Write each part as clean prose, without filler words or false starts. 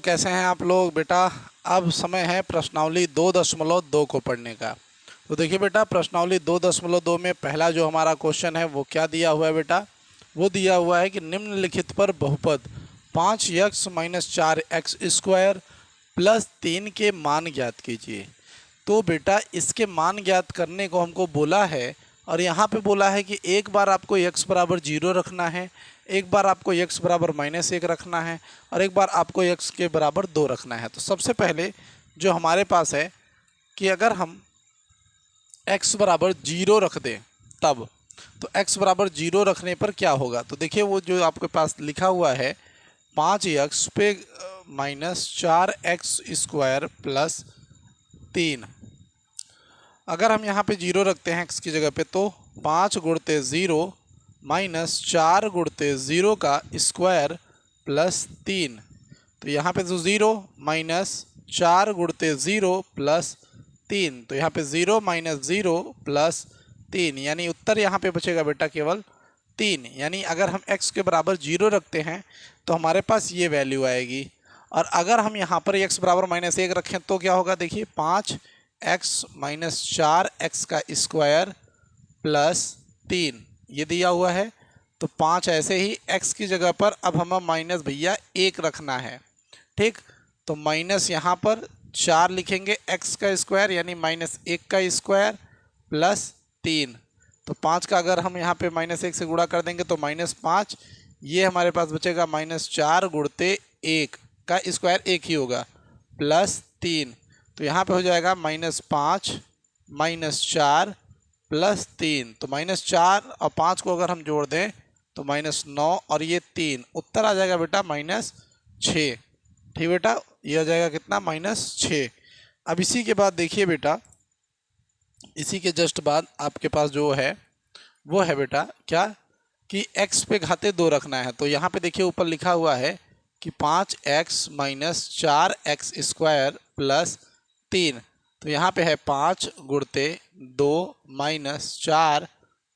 कैसे हैं आप लोग बेटा। अब समय है प्रश्नावली 2.2 को पढ़ने का। तो देखिए बेटा, प्रश्नावली 2.2 में पहला जो हमारा क्वेश्चन है वो क्या दिया हुआ है बेटा। वो दिया हुआ है कि निम्नलिखित पर बहुपद 5x - 4x स्क्वायर प्लस 3 के मान ज्ञात कीजिए। तो बेटा इसके मान ज्ञात करने को हमको बोला है, और यहाँ पे बोला है कि एक बार आपको x बराबर 0 रखना है, एक बार आपको x बराबर -1 रखना है, और एक बार आपको x के बराबर 2 रखना है। तो सबसे पहले जो हमारे पास है कि अगर हम x बराबर 0 रख दें तब, तो x बराबर 0 रखने पर क्या होगा। तो देखिए वो जो आपके पास लिखा हुआ है 5x पे -4x स्क्वायर प्लस 3। अगर हम यहाँ पे 0 रखते हैं x की जगह पे, तो 5 गुणते 0 -4 गुणते 0 का स्क्वायर प्लस 3। तो यहाँ पे जो 0 -4 गुणते 0 प्लस 3, तो यहाँ पे 0 - 0 प्लस 3, यानी उत्तर यहाँ पे बचेगा बेटा केवल 3। यानी अगर हम x के बराबर 0 रखते हैं तो हमारे पास ये वैल्यू आएगी, और अगर हम यहाँ पर x बराबर -1 रखें तो क्या होगा। देखिए 5x - 4x का स्क्वायर प्लस 3 ये दिया हुआ है। तो 5 ऐसे ही x की जगह पर अब हमें माइनस भैया 1 रखना है, ठीक। तो माइनस यहाँ पर 4 लिखेंगे x का स्क्वायर यानी -1 का स्क्वायर प्लस 3। तो 5 का अगर हम यहाँ पे -1 से गुणा कर देंगे तो -5, ये हमारे पास बचेगा -4 गुणते 1 का स्क्वायर 1 ही होगा प्लस 3। तो यहाँ पे हो जाएगा -5 -4 प्लस 3। तो -4 और 5 को अगर हम जोड़ दें तो -9 और ये 3, उत्तर आ जाएगा बेटा -6। ठीक बेटा, ये आ जाएगा कितना -6। अब इसी के बाद देखिए बेटा, इसी के जस्ट बाद आपके पास जो है वो है बेटा क्या कि x पे घाते 2 रखना है। तो यहाँ पे देखिए ऊपर लिखा हुआ है कि 5x - 4x स्क्वायर प्लस 3। तो यहाँ पे है 5 गुणते 2 -4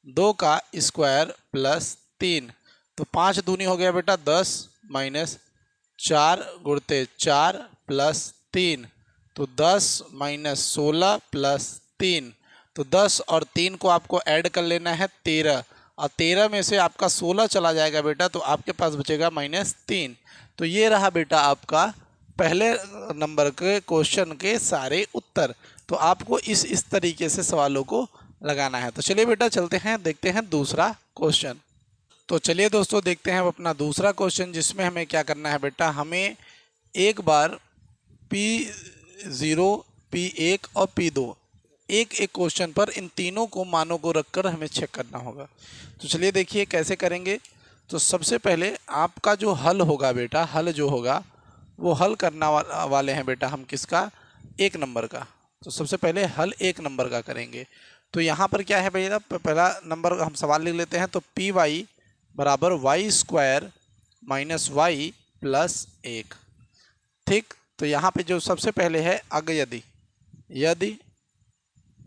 2 का स्क्वायर प्लस 3। तो 5 दूनी हो गया बेटा 10 -4 गुणते 4 प्लस 3। तो 10 -16 प्लस 3। तो 10 और 3 को आपको ऐड कर लेना है 13, और 13 में से आपका 16 चला जाएगा बेटा, तो आपके पास बचेगा -3। तो ये रहा बेटा आपका पहले नंबर के क्वेश्चन के सारे उत्तर। तो आपको इस तरीके से सवालों को लगाना है। तो चलिए बेटा चलते हैं, देखते हैं दूसरा क्वेश्चन। तो चलिए दोस्तों देखते हैं अपना दूसरा क्वेश्चन, जिसमें हमें क्या करना है बेटा, हमें एक बार P0 P1 और P2 एक क्वेश्चन पर इन तीनों को मानों को रखकर हमें चेक करना होगा। तो चलिए देखिए कैसे करेंगे। तो सबसे पहले आपका जो हल होगा बेटा, हल जो होगा वो हल करना वाले हैं बेटा हम किसका, 1 नंबर का। तो सबसे पहले हल 1 नंबर का करेंगे। तो यहाँ पर क्या है भैया, पहला नंबर हम सवाल लिख लेते हैं। तो py बराबर y square minus y plus 1, ठीक। तो यहाँ पे जो सबसे पहले है अगर यदि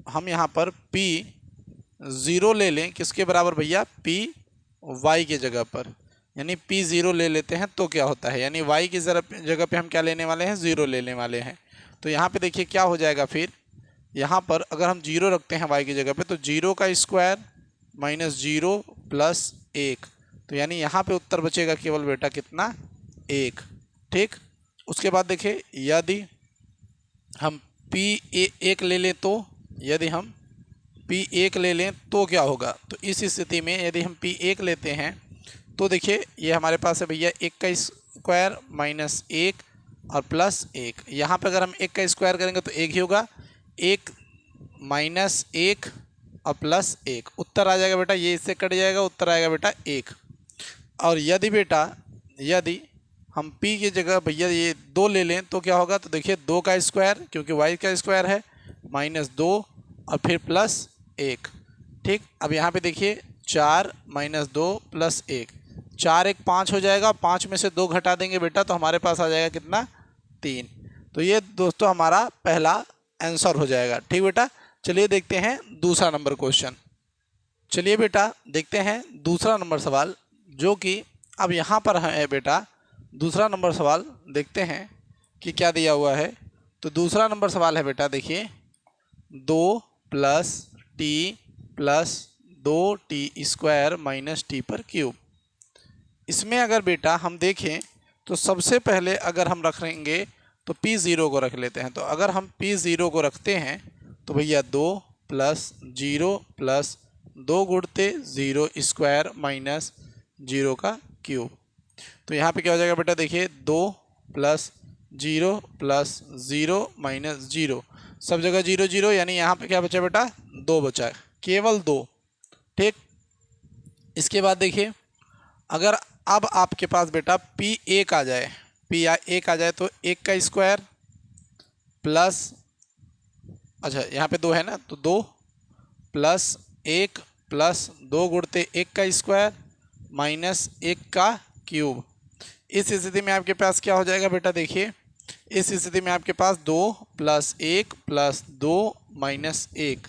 हम यहाँ पर P0 ले लें, किसके बराबर भैया, Py के जगह पर, यानी P0 ले लेते हैं तो क्या होता है, यानी y की जगह पे हम क्या लेने वाले हैं, 0 लेने वाले हैं। तो यहाँ पे देखिए क्या हो जाएगा, फिर यहाँ पर अगर हम 0 रखते हैं y की जगह पे, तो 0 का स्क्वायर -0 प्लस 1। तो यानी यहाँ पे उत्तर बचेगा केवल बेटा कितना, 1, ठीक। उसके बाद देखिए यदि हम P1 ले लें, तो यदि हम P1 ले लें तो क्या होगा। तो इस स्थिति में यदि हम P1 लेते हैं तो देखिए ये हमारे पास है भैया 1 का स्क्वायर -1 और प्लस 1। यहाँ पे अगर हम 1 का स्क्वायर करेंगे तो 1 ही होगा, 1 -1 और प्लस 1, उत्तर आ जाएगा बेटा, ये इससे कट जाएगा, उत्तर आएगा बेटा 1। और यदि बेटा यदि हम P की जगह भैया ये 2 ले लें तो क्या होगा। तो देखिए 2 का स्क्वायर, क्योंकि y का स्क्वायर है, -2 और फिर प्लस 1, ठीक। अब यहाँ पे देखिए 4 -2 प्लस 1, 4 1 5 हो जाएगा, 5 में से 2 घटा देंगे बेटा तो हमारे पास आ जाएगा कितना, 3। तो ये दोस्तों हमारा पहला आंसर हो जाएगा, ठीक बेटा। चलिए देखते हैं दूसरा नंबर क्वेश्चन। चलिए बेटा देखते हैं दूसरा नंबर सवाल, जो कि अब यहाँ पर है बेटा। दूसरा नंबर सवाल देखते हैं कि क्या दिया हुआ है। तो दूसरा नंबर सवाल है बेटा, देखिए 2 plus T plus 2t² minus T पर क्यूब। इसमें अगर बेटा हम देखें तो सबसे पहले अगर हम रखेंगे तो p0 को रख लेते हैं। तो अगर हम p0 को रखते हैं तो भैया 2 प्लस 0 प्लस 2 गुणते 0² माइनस 0 का क्यूब। तो यहाँ पे क्या हो जाएगा बेटा, देखिए 2 प्लस 0 प्लस 0 माइनस 0, सब जगह 0 0, यानी यहाँ पे क्या बचा बेटा, 2 बचा है, केवल 2। ठीक, इसके बाद देखिए अगर अब आपके पास बेटा p1 आ जाए, p1 आ जाए तो 1 का स्क्वायर प्लस, अच्छा यहाँ पे 2 है ना, तो 2 प्लस 1 प्लस 2 गुणते 1 का स्क्वायर माइनस 1 का क्यूब। इस स्थिति में आपके पास क्या हो जाएगा बेटा, देखिए इस स्थिति में आपके पास 2 प्लस 1 प्लस 2 माइनस 1।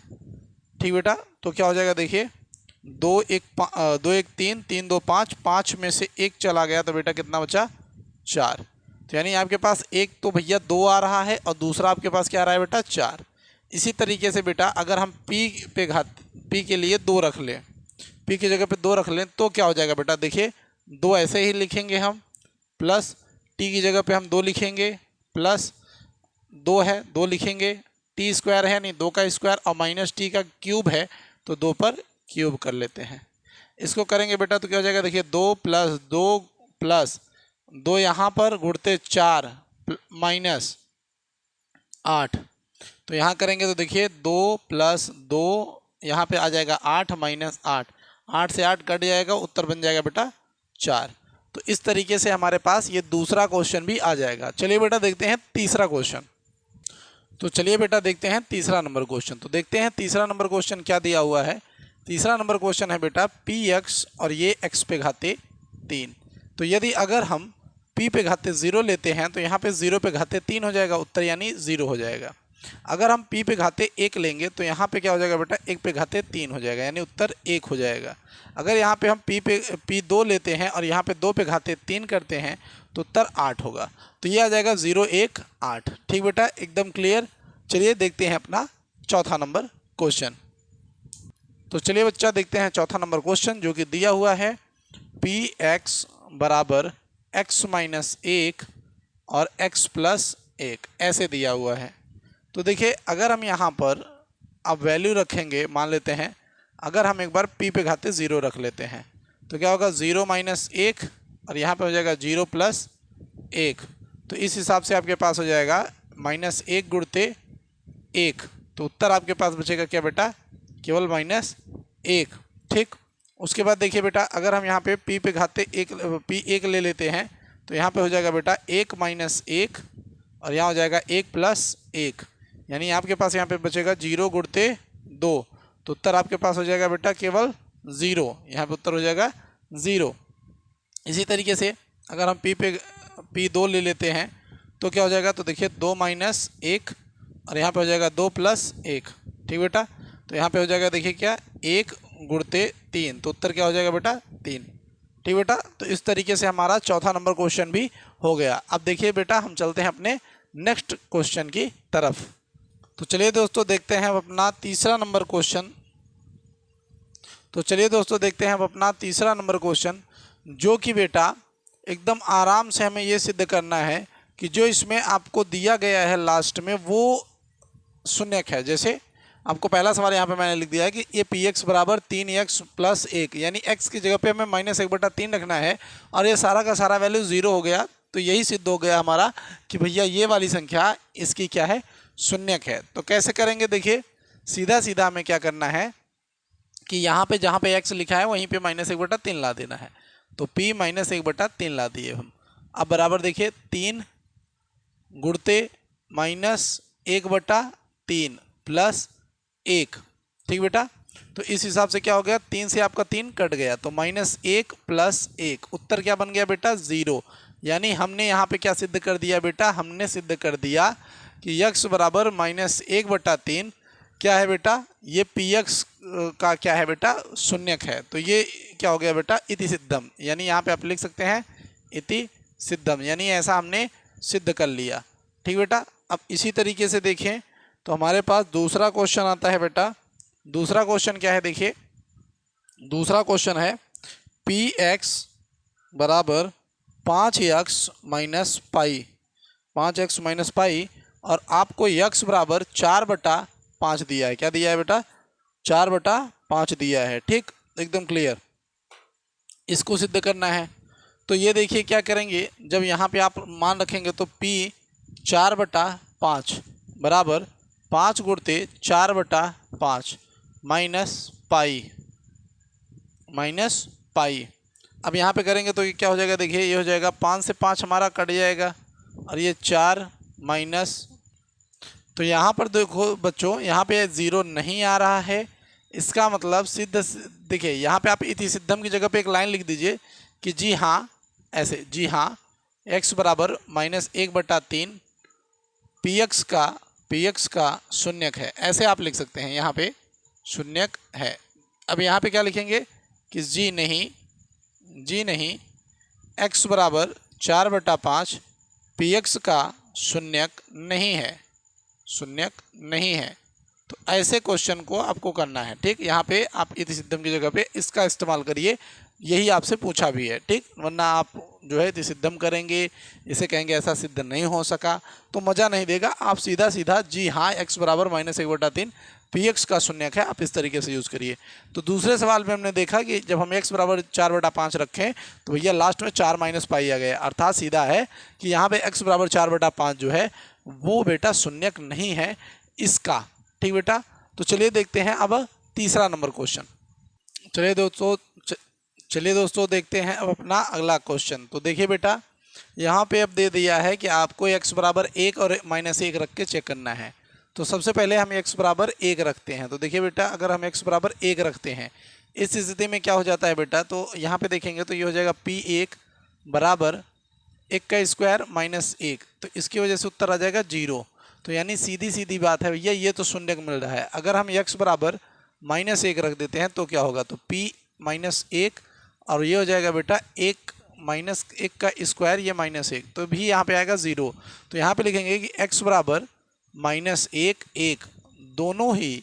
ठीक बेटा, तो क्या हो जाएगा, देखिए 2 1 3, 3 2 5, 5 में से 1 चला गया तो बेटा कितना बचा, 4। तो यानी आपके पास एक तो भैया 2 आ रहा है और दूसरा आपके पास क्या आ रहा है बेटा, 4। इसी तरीके से बेटा अगर हम p के लिए 2 रख लें, p की जगह पे 2 रख लें तो क्या हो जाएगा बेटा, देखिए 2 ऐसे ही लिखेंगे हम, प्लस t की जगह पे हम 2 लिखेंगे, प्लस 2 है 2 लिखेंगे, t² है नहीं 2 का स्क्वायर और माइनस t का क्यूब है तो 2 पर क्यूब कर लेते हैं। इसको करेंगे बेटा तो क्या हो जाएगा, देखिए 2 प्लस 2 यहाँ पर गुणते 4 माइनस 8। तो यहाँ करेंगे तो देखिए 2 प्लस 2 यहाँ पे आ जाएगा 8 माइनस 8, 8 से 8 कट जाएगा, उत्तर बन जाएगा बेटा 4। तो इस तरीके से हमारे पास ये दूसरा क्वेश्चन भी आ जाएगा। चलिए बेटा देखते हैं तीसरा क्वेश्चन। तो चलिए बेटा देखते हैं तीसरा नंबर क्वेश्चन। तो देखते हैं तीसरा नंबर क्वेश्चन क्या दिया हुआ है। तीसरा नंबर क्वेश्चन है बेटा px और ये x पे घाते 3। तो यदि अगर हम p पे घाते 0 लेते हैं तो यहाँ पे 0 पे घाते 3 हो जाएगा, उत्तर यानी 0 हो जाएगा। अगर हम p पे घाते 1 लेंगे तो यहाँ पे क्या हो जाएगा बेटा, 1 पे घाते 3 हो जाएगा, यानी उत्तर 1 हो जाएगा। अगर यहाँ पे हम p2 लेते हैं और यहाँ पे 2 पे घाते 3 करते हैं तो उत्तर 8 होगा। तो ये आ जाएगा 0 1 8। ठीक बेटा, एकदम क्लियर। चलिए देखते हैं अपना चौथा नंबर क्वेश्चन। तो चलिए बच्चा देखते हैं चौथा नंबर क्वेश्चन जो कि दिया हुआ है px बराबर x माइनस 1 और x प्लस 1, ऐसे दिया हुआ है। तो देखिए अगर हम यहाँ पर अब वैल्यू रखेंगे, मान लेते हैं अगर हम एक बार p पे घाते 0 रख लेते हैं तो क्या होगा, 0 माइनस 1 और यहाँ पे हो जाएगा 0 प्लस 1। तो इस हिसाब से आपके पास हो जाएगा माइनस 1 गुणते 1, तो उत्तर आपके पास बचेगा क्या बेटा, केवल माइनस 1। ठीक, उसके बाद देखिए बेटा अगर हम यहाँ पे p पे घाते p1 ले लेते हैं तो यहाँ पे हो जाएगा बेटा 1 माइनस 1 और यहाँ हो जाएगा 1 प्लस 1, यानी आपके पास यहाँ पे बचेगा 0 गुणते 2, तो उत्तर आपके पास हो जाएगा बेटा केवल 0। यहाँ पे उत्तर हो जाएगा 0। इसी तरीके से अगर हम p2 ले लेते हैं तो क्या हो जाएगा, तो देखिए 2 माइनस 1 और यहाँ पे हो जाएगा 2 प्लस 1। ठीक बेटा, तो यहाँ पे हो जाएगा देखिए क्या, 1 गुणते 3, तो उत्तर क्या हो जाएगा बेटा 3। ठीक बेटा, तो इस तरीके से हमारा चौथा नंबर क्वेश्चन भी हो गया। अब देखिए बेटा हम चलते हैं अपने नेक्स्ट क्वेश्चन की तरफ। तो चलिए दोस्तों देखते हैं अब अपना तीसरा नंबर क्वेश्चन। तो चलिए दोस्तों देखते हैं अब अपना तीसरा नंबर क्वेश्चन जो कि बेटा एकदम आराम से हमें ये सिद्ध करना है कि जो इसमें आपको दिया गया है लास्ट में वो शून्यक है। जैसे आपको पहला सवाल यहाँ पे मैंने लिख दिया है कि ये px बराबर 3x प्लस 1, यानी x की जगह पे हमें माइनस 1/3 रखना है और ये सारा का सारा वैल्यू 0 हो गया। तो यही सिद्ध हो गया हमारा कि भैया ये वाली संख्या इसकी क्या है, शून्यक है। तो कैसे करेंगे, देखिए सीधा सीधा हमें क्या करना है कि यहाँ पे जहाँ पे x लिखा है वहीं पे माइनस 1/3 ला देना है। तो p माइनस 1/3 ला दिए हम। अब बराबर देखिए 3 गुणते माइनस 1/3 प्लस 1। ठीक बेटा, तो इस हिसाब से क्या हो गया, 3 से आपका 3 कट गया तो माइनस 1 प्लस 1, उत्तर क्या बन गया बेटा 0। यानी हमने यहाँ पे क्या सिद्ध कर दिया बेटा, हमने सिद्ध कर दिया कि x बराबर माइनस 1/3 क्या है बेटा, ये px का क्या है बेटा, शून्यक है। तो ये क्या हो गया बेटा, इति सिद्धम, यानी यहाँ पे आप लिख सकते हैं इति सिद्धम, यानी ऐसा हमने सिद्ध कर लिया। ठीक बेटा। अब इसी तरीके से देखें तो हमारे पास दूसरा क्वेश्चन आता है बेटा। दूसरा क्वेश्चन क्या है देखिए, दूसरा क्वेश्चन है पी एक्स बराबर 5x-पाई, 5x-पाई, और आपको x बराबर 4/5 दिया है। क्या दिया है बेटा? 4/5 दिया है। ठीक, एकदम क्लियर। इसको सिद्ध करना है तो ये देखिए क्या करेंगे, जब यहाँ पे आप मान रखेंगे तो p 4/5 बराबर 5 गुणते 4/5 माइनस पाई। अब यहाँ पे करेंगे तो ये क्या हो जाएगा देखिए, ये हो जाएगा 5 से 5 हमारा कट जाएगा और ये 4 माइनस, तो यहाँ पर देखो बच्चों यहाँ पे 0 नहीं आ रहा है। इसका मतलब सिद्ध, देखिए यहाँ पे आप इति सिद्धम की जगह पे एक लाइन लिख दीजिए कि जी हाँ, ऐसे जी हाँ x बराबर -1/3 पी एक्स का शून्यक है, ऐसे आप लिख सकते हैं। यहाँ पे शून्यक है। अब यहाँ पे क्या लिखेंगे कि जी नहीं x बराबर 4/5 पी एक्स का शून्यक नहीं है। तो ऐसे क्वेश्चन को आपको करना है। ठीक, यहाँ पे आप इति सिद्धम की जगह पे इसका इस्तेमाल करिए, यही आपसे पूछा भी है। ठीक, वरना आप जो है इति सिद्धम करेंगे, इसे कहेंगे ऐसा सिद्ध नहीं हो सका, तो मज़ा नहीं देगा। आप सीधा जी हाँ x बराबर -1/3 पी एक्स का शून्यक है, आप इस तरीके से यूज़ करिए। तो दूसरे सवाल में हमने देखा कि जब हम x बराबर 4/5 रखें तो भैया लास्ट में 4 - पाई आ गया, अर्थात सीधा है कि यहाँ पे x बराबर 4/5 जो है वो बेटा शून्यक नहीं है इसका। ठीक बेटा, तो चलिए देखते हैं अब तीसरा नंबर क्वेश्चन। चलिए दोस्तों देखते हैं अब अपना अगला क्वेश्चन। तो देखिए बेटा, यहाँ पे अब दे दिया है कि आपको x बराबर 1 और -1 रख के चेक करना है। तो सबसे पहले हम x बराबर 1 रखते हैं। तो देखिए बेटा, अगर हम x बराबर 1 रखते हैं, इस स्थिति में क्या हो जाता है बेटा, तो यहाँ पे देखेंगे तो ये हो जाएगा p1 बराबर 1 का स्क्वायर -1, तो इसकी वजह से उत्तर आ जाएगा 0। तो यानी सीधी बात है भैया, ये तो शून्यक मिल रहा है। अगर हम x बराबर -1 रख देते हैं तो क्या होगा, तो p -1 और ये हो जाएगा बेटा 1 -1 का स्क्वायर, ये -1, तो भी यहाँ पे आएगा 0। तो यहाँ पे लिखेंगे कि x बराबर -1 दोनों ही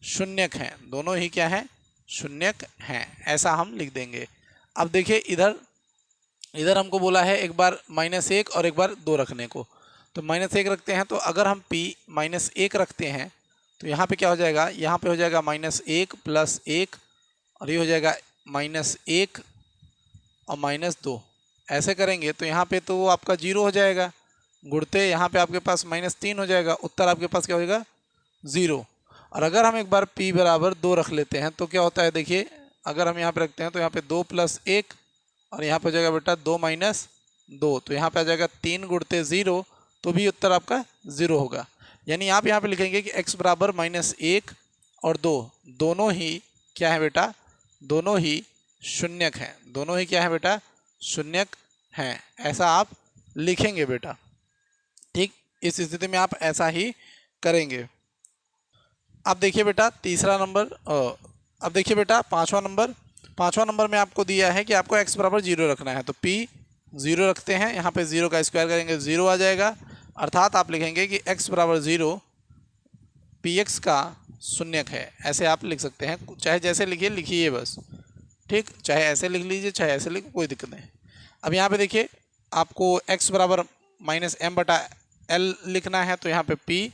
शून्यक हैं, दोनों ही क्या हैं, शून्यक हैं, ऐसा हम लिख देंगे। अब देखिए इधर हमको बोला है एक बार -1 और एक बार 2 रखने को, तो -1 रखते हैं। तो अगर हम p -1 रखते हैं तो यहाँ पे क्या हो जाएगा, यहाँ पे हो जाएगा -1 + 1 और ये हो जाएगा -1 और -2। ऐसे करेंगे तो यहाँ पे तो आपका 0 हो जाएगा, गुणते यहाँ पे आपके पास -3 हो जाएगा, उत्तर आपके पास क्या हो जाएगा 0। और अगर हम एक बार p बराबर 2 रख लेते हैं तो क्या होता है देखिए, अगर हम यहाँ पे रखते हैं तो यहाँ पे 2 + 1 और यहाँ पे हो जाएगा बेटा 2 - 2, तो यहाँ पे आ जाएगा 3 गुणते 0, तो भी उत्तर आपका 0 होगा। यानी आप यहाँ पे लिखेंगे कि x बराबर -1 और 2 दोनों ही क्या है बेटा, दोनों ही शून्यक हैं, दोनों ही क्या है बेटा, शून्यक हैं, ऐसा आप लिखेंगे बेटा। ठीक, इस स्थिति में आप ऐसा ही करेंगे। अब देखिए बेटा तीसरा नंबर, अब देखिए बेटा पाँचवा नंबर में आपको दिया है कि आपको x बराबर 0 रखना है। तो p 0 रखते हैं, यहाँ पे 0 का स्क्वायर करेंगे 0 आ जाएगा, अर्थात आप लिखेंगे कि x बराबर 0 px का शून्यक है, ऐसे आप लिख सकते हैं। चाहे जैसे लिखिए बस। ठीक, चाहे ऐसे लिख लीजिए चाहे ऐसे लिख, कोई दिक्कत नहीं। अब यहाँ पे देखिए आपको x बराबर -m/l लिखना है, तो यहाँ पे p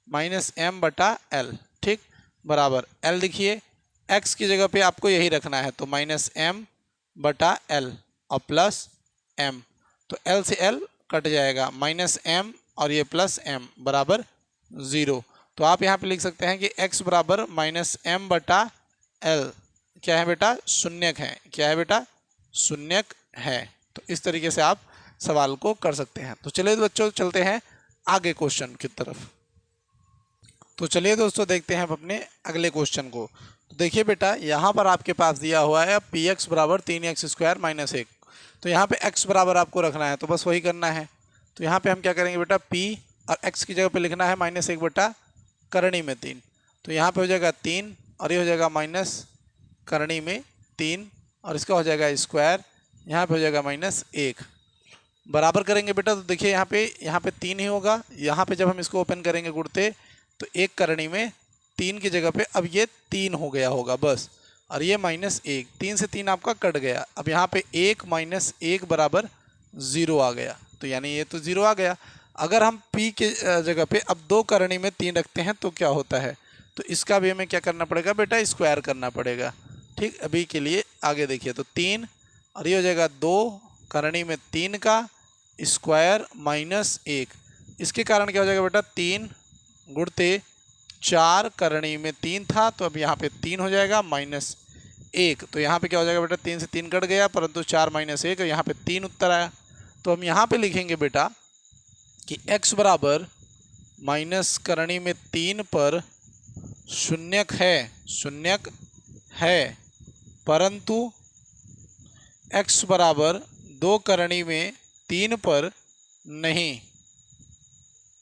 -m/l, ठीक, बराबर l लिखिए। x की जगह पे आपको यही रखना है, तो -m/l और प्लस m, तो l से l कट जाएगा, -m और ये +m बराबर 0। तो आप यहाँ पे लिख सकते हैं कि x बराबर -m/l क्या है बेटा, शून्यक है। क्या है बेटा, शून्यक है। तो इस तरीके से आप सवाल को कर सकते हैं। तो चलिए बच्चों चलते हैं आगे क्वेश्चन की तरफ। तो चलिए दोस्तों देखते हैं अब अपने अगले क्वेश्चन को। तो देखिए बेटा यहाँ पर आपके पास दिया हुआ है px बराबर 3x² - 1। तो यहाँ पे x बराबर आपको रखना है, तो बस वही करना है। तो यहाँ पे हम क्या करेंगे बेटा, p और x की जगह पे लिखना है -1 बटा करणी में 3, तो यहाँ पे हो जाएगा 3 और ये हो जाएगा माइनस करणी में 3 और इसका हो जाएगा स्क्वायर, यहाँ पे हो जाएगा -1 बराबर करेंगे बेटा तो देखिए यहाँ पे 3 ही होगा। यहाँ पे जब हम इसको ओपन करेंगे गुणते तो एक करनी में 3 की जगह पे अब ये 3 हो गया होगा बस, और ये -1, 3 से 3 आपका कट गया। अब यहाँ पे 1 - 1 बराबर 0 आ गया, तो यानी ये तो 0 आ गया। अगर हम p के जगह पे अब 2 करनी में 3 रखते हैं तो क्या होता है, तो इसका भी हमें क्या करना पड़ेगा बेटा, स्क्वायर करना पड़ेगा। ठीक, अभी के लिए आगे देखिए तो 3 और ये हो जाएगा 2 करनी में 3 का स्क्वायर -1। इसके कारण क्या हो जाएगा बेटा, 3 गुणते 4 करनी में 3 था तो अब यहाँ पे 3 हो जाएगा -1। तो यहाँ पे क्या हो जाएगा बेटा, 3 से 3 कट गया, परंतु 4 - 1 यहाँ पे 3 उत्तर आया। तो हम यहाँ पे लिखेंगे बेटा कि x बराबर माइनस करनी में 3 पर शून्यक है, परंतु x बराबर 2 करनी में 3 पर नहीं।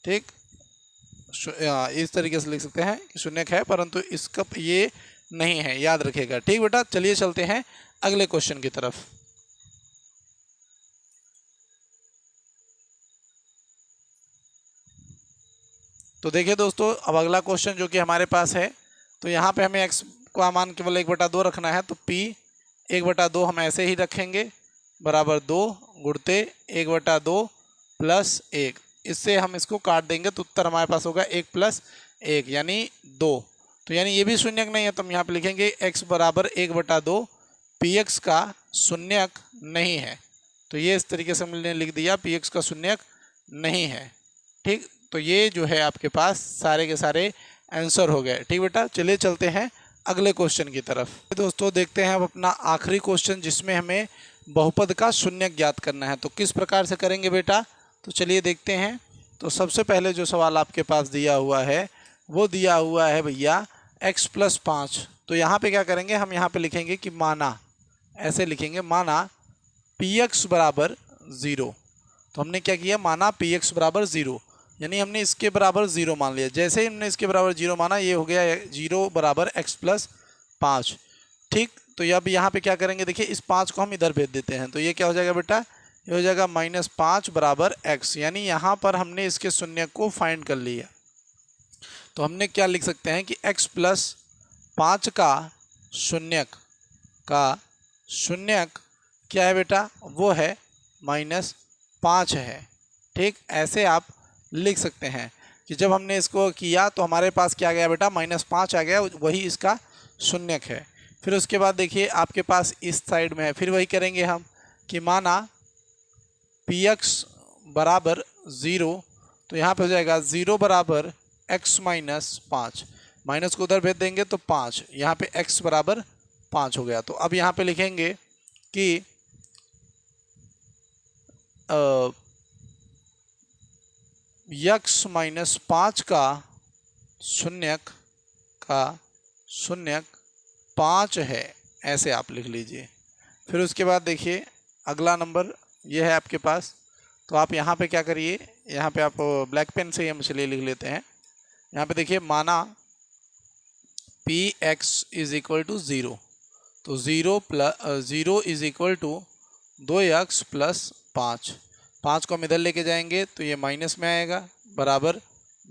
ठीक, इस तरीके से लिख सकते हैं कि शून्यक है परंतु इसका ये नहीं है, याद रखिएगा। ठीक बेटा, चलिए चलते हैं अगले क्वेश्चन की तरफ। तो देखिए दोस्तों, अब अगला क्वेश्चन जो कि हमारे पास है, तो यहाँ पे हमें x का मान केवल 1/2 रखना है, तो p 1/2 हम ऐसे ही रखेंगे बराबर 2 गुणते 1/2 + 1। इससे हम इसको काट देंगे तो उत्तर हमारे पास होगा 1 + 1 यानी 2। तो यानी ये भी शून्यक नहीं है, तो हम यहाँ पे लिखेंगे x बराबर 1/2 px का शून्यक नहीं है। तो ये इस तरीके से हमने लिख दिया, px का शून्यक नहीं है। ठीक, तो ये जो है आपके पास सारे के सारे आंसर हो गए। ठीक बेटा, चलिए चलते हैं अगले क्वेश्चन की तरफ। दोस्तों देखते हैं अब अपना आखिरी क्वेश्चन, जिसमें हमें बहुपद का शून्यक ज्ञात करना है। तो किस प्रकार से करेंगे बेटा, तो चलिए देखते हैं। तो सबसे पहले जो सवाल आपके पास दिया हुआ है वो दिया हुआ है भैया x + 5। तो यहाँ पे क्या करेंगे, हम यहाँ पे लिखेंगे कि माना, ऐसे लिखेंगे माना px बराबर 0। तो हमने क्या किया, माना px बराबर 0, यानी हमने इसके बराबर 0 मान लिया। जैसे ही हमने इसके बराबर 0 माना, ये हो गया 0 बराबर x + 5। ठीक, तो अब यहाँ पे क्या करेंगे, देखिए इस 5 को हम इधर भेज देते हैं, तो ये क्या हो जाएगा बेटा, ये हो जाएगा -5 बराबर x, यानी यहाँ पर हमने इसके शून्यक को फाइंड कर लिया। तो हमने क्या लिख सकते हैं कि x + 5 का शून्यक क्या है बेटा, वो है -5 है। ठीक, ऐसे आप लिख सकते हैं कि जब हमने इसको किया तो हमारे पास क्या आ गया बेटा, -5 आ गया, वही इसका शून्यक है। फिर उसके बाद देखिए आपके पास इस साइड में है, फिर वही करेंगे हम कि माना px बराबर 0। तो यहाँ पे हो जाएगा 0 बराबर x - 5, माइनस को उधर भेज देंगे तो 5, यहाँ पे x बराबर 5 हो गया। तो अब यहाँ पे लिखेंगे कि x - 5 का शून्यक 5 है, ऐसे आप लिख लीजिए। फिर उसके बाद देखिए अगला नंबर ये है आपके पास। तो आप यहाँ पे क्या करिए, यहाँ पे आप ब्लैक पेन से हम चलिए लिख लेते हैं। यहाँ पे देखिए माना px = 0। तो 0 = 2x + 5। 5 को हम इधर लेके जाएंगे तो ये माइनस में आएगा बराबर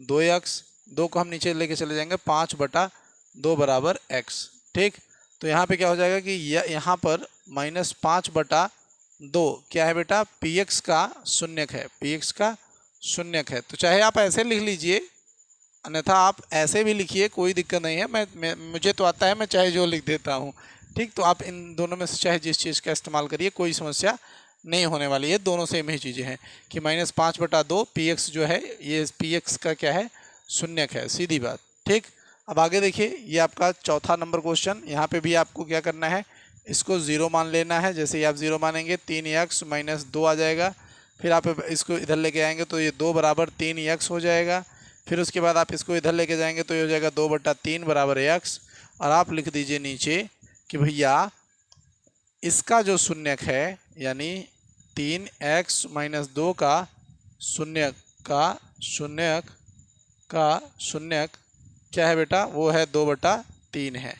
2x, 2 को हम नीचे लेके चले जाएंगे, 5/2 बराबर x। ठीक, तो यहाँ पे क्या हो जाएगा कि यहाँ पर -5/2 क्या है बेटा, px का शून्यक है, px का शून्यक है। तो चाहे आप ऐसे लिख लीजिए, अन्यथा आप ऐसे भी लिखिए, कोई दिक्कत नहीं है। मुझे तो आता है, मैं चाहे जो लिख देता हूँ। ठीक, तो आप इन दोनों में से चाहे जिस चीज़ का इस्तेमाल करिए, कोई समस्या नहीं होने वाली है, दोनों सेम ही चीज़ें हैं कि -5/2 px जो है, ये px का क्या है, शून्यक है, सीधी बात। ठीक, अब आगे देखिए, ये आपका चौथा नंबर क्वेश्चन। यहाँ पे भी आपको क्या करना है, इसको 0 मान लेना है। जैसे ही आप 0 मानेंगे 3x - 2 आ जाएगा। फिर आप इसको इधर लेके आएंगे तो ये 2 बराबर 3x हो जाएगा। फिर उसके बाद आप इसको इधर लेके जाएंगे तो ये हो जाएगा 2/3 बराबर x। और आप लिख दीजिए नीचे कि भैया इसका जो शून्यक है, यानी 3x - 2 का शून्यक क्या है बेटा, वो है 2/3 है।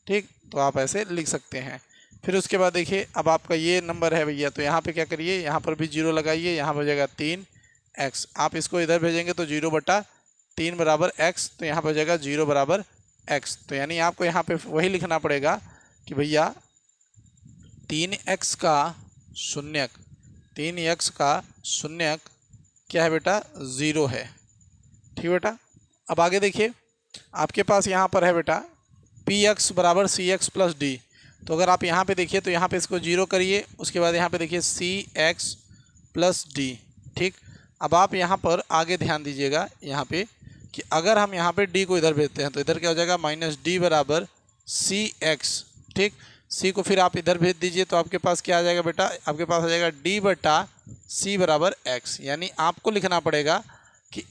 ठीक, तो आप ऐसे लिख सकते हैं फिर उसके बाद देखिए अब आपका ये नंबर है भैया, तो यहाँ पे क्या करिए, यहाँ पर भी 0 लगाइए, यहाँ पर हो जाएगा 3x। आप इसको इधर भेजेंगे तो 0/3 बराबर x, तो यहाँ पर हो जाएगा 0 बराबर x। तो यानी आपको यहाँ पे वही लिखना पड़ेगा कि भैया 3x का शून्यक, 3x का शून्यक क्या है बेटा, 0 है। ठीक बेटा। अब आगे देखिए आपके पास यहाँ पर है बेटा px बराबर cx प्लस डी। तो अगर आप यहाँ पे देखिए तो यहाँ पे इसको 0 करिए, उसके बाद यहाँ पे देखिए cx प्लस डी। ठीक। अब आप यहाँ पर आगे ध्यान दीजिएगा यहाँ पे कि अगर हम यहाँ पे d को इधर भेजते हैं तो इधर क्या हो जाएगा, -d बराबर cx। ठीक। c को फिर आप इधर भेज दीजिए तो आपके पास क्या आ जाएगा बेटा, आपके पास आ जाएगा d/c बराबर x। यानी आपको लिखना पड़ेगा कि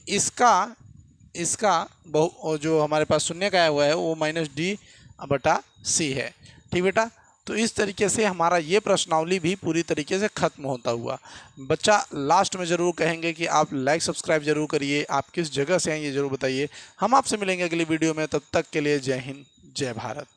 इसका बहु जो हमारे पास शून्य का आया हुआ है वो -d/c है। ठीक बेटा। तो इस तरीके से हमारा ये प्रश्नावली भी पूरी तरीके से खत्म होता हुआ। बच्चा लास्ट में ज़रूर कहेंगे कि आप लाइक सब्सक्राइब जरूर करिए, आप किस जगह से हैं ये ज़रूर बताइए। हम आपसे मिलेंगे अगली वीडियो में, तब तक के लिए जय हिंद जय भारत।